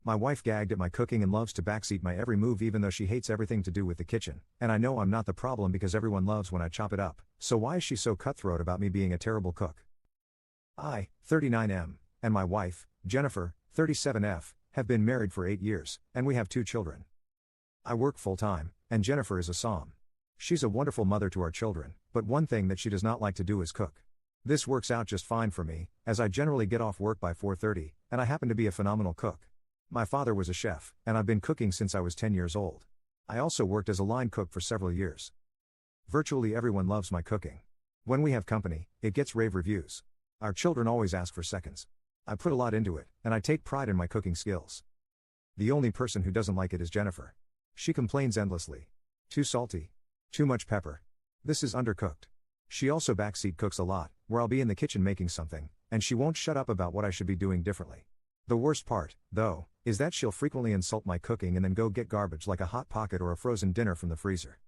My wife gagged at my cooking and loves to backseat my every move even though she hates everything to do with the kitchen, and I know I'm not the problem because everyone loves when I chop it up, so why is she so cutthroat about me being a terrible cook? I, 39M, and my wife, Jennifer, 37F, have been married for 8 years, and we have 2 children. I work full-time, and Jennifer is a som. She's a wonderful mother to our children, but one thing that she does not like to do is cook. This works out just fine for me, as I generally get off work by 4:30, and I happen to be a phenomenal cook. My father was a chef, and I've been cooking since I was 10 years old. I also worked as a line cook for several years. Virtually everyone loves my cooking. When we have company, it gets rave reviews. Our children always ask for seconds. I put a lot into it, and I take pride in my cooking skills. The only person who doesn't like it is Jennifer. She complains endlessly. Too salty. Too much pepper. This is undercooked. She also backseat cooks a lot, where I'll be in the kitchen making something, and she won't shut up about what I should be doing differently. The worst part, though, is that she'll frequently insult my cooking and then go get garbage like a Hot Pocket or a frozen dinner from the freezer.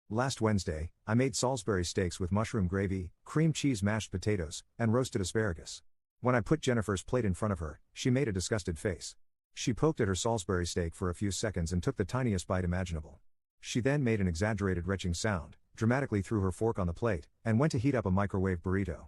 Last Wednesday, I made Salisbury steaks with mushroom gravy, cream cheese mashed potatoes, and roasted asparagus. When I put Jennifer's plate in front of her, she made a disgusted face. She poked at her Salisbury steak for a few seconds and took the tiniest bite imaginable. She then made an exaggerated retching sound, dramatically threw her fork on the plate, and went to heat up a microwave burrito.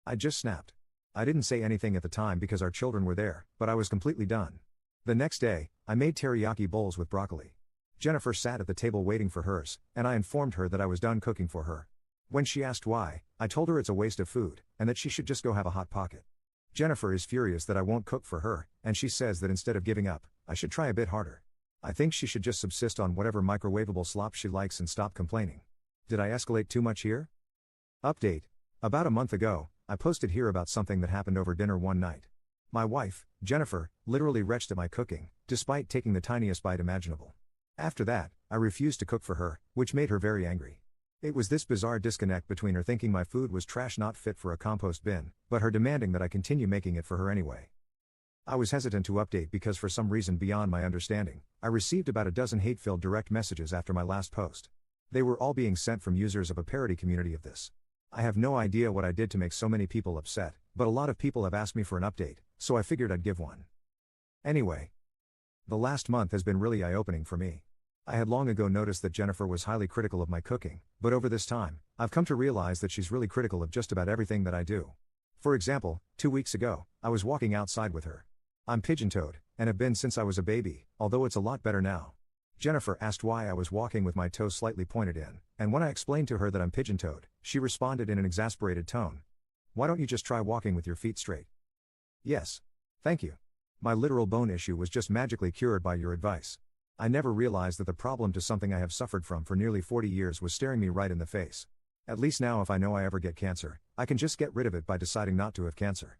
I just snapped. I didn't say anything at the time because our children were there, but I was completely done. The next day, I made teriyaki bowls with broccoli. Jennifer sat at the table waiting for hers, and I informed her that I was done cooking for her. When she asked why, I told her it's a waste of food, and that she should just go have a Hot Pocket. Jennifer is furious that I won't cook for her, and she says that instead of giving up, I should try a bit harder. I think she should just subsist on whatever microwavable slop she likes and stop complaining. Did I escalate too much here? Update. About a month ago, I posted here about something that happened over dinner one night. My wife, Jennifer, literally retched at my cooking, despite taking the tiniest bite imaginable. After that, I refused to cook for her, which made her very angry. It was this bizarre disconnect between her thinking my food was trash not fit for a compost bin, but her demanding that I continue making it for her anyway. I was hesitant to update because for some reason beyond my understanding, I received about a dozen hate-filled direct messages after my last post. They were all being sent from users of a parody community of this. I have no idea what I did to make so many people upset, but a lot of people have asked me for an update, so I figured I'd give one. Anyway. The last month has been really eye-opening for me. I had long ago noticed that Jennifer was highly critical of my cooking, but over this time, I've come to realize that she's really critical of just about everything that I do. For example, 2 weeks ago, I was walking outside with her. I'm pigeon-toed, and have been since I was a baby, although it's a lot better now. Jennifer asked why I was walking with my toes slightly pointed in, and when I explained to her that I'm pigeon-toed, she responded in an exasperated tone. Why don't you just try walking with your feet straight? Yes. Thank you. My literal bone issue was just magically cured by your advice. I never realized that the problem to something I have suffered from for nearly 40 years was staring me right in the face. At least now if I know I ever get cancer, I can just get rid of it by deciding not to have cancer.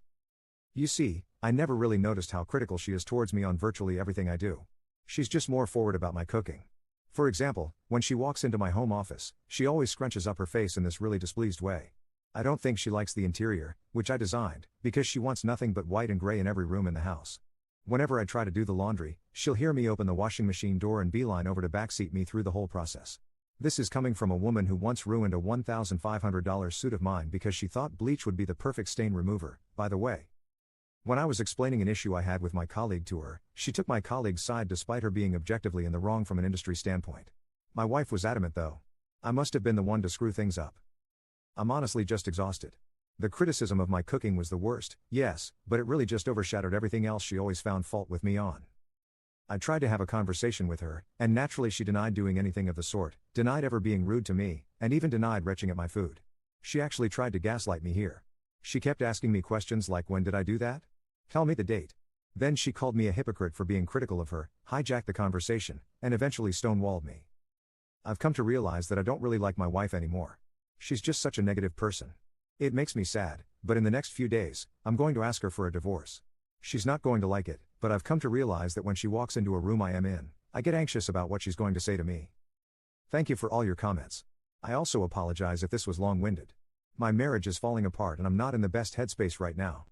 You see, I never really noticed how critical she is towards me on virtually everything I do. She's just more forward about my cooking. For example, when she walks into my home office, she always scrunches up her face in this really displeased way. I don't think she likes the interior, which I designed, because she wants nothing but white and gray in every room in the house. Whenever I try to do the laundry, she'll hear me open the washing machine door and beeline over to backseat me through the whole process. This is coming from a woman who once ruined a $1,500 suit of mine because she thought bleach would be the perfect stain remover, by the way. When I was explaining an issue I had with my colleague to her, she took my colleague's side despite her being objectively in the wrong from an industry standpoint. My wife was adamant though. I must have been the one to screw things up. I'm honestly just exhausted. The criticism of my cooking was the worst, yes, but it really just overshadowed everything else she always found fault with me on. I tried to have a conversation with her, and naturally she denied doing anything of the sort, denied ever being rude to me, and even denied retching at my food. She actually tried to gaslight me here. She kept asking me questions like, when did I do that? Tell me the date. Then she called me a hypocrite for being critical of her, hijacked the conversation, and eventually stonewalled me. I've come to realize that I don't really like my wife anymore. She's just such a negative person. It makes me sad, but in the next few days, I'm going to ask her for a divorce. She's not going to like it, but I've come to realize that when she walks into a room I am in, I get anxious about what she's going to say to me. Thank you for all your comments. I also apologize if this was long-winded. My marriage is falling apart and I'm not in the best headspace right now.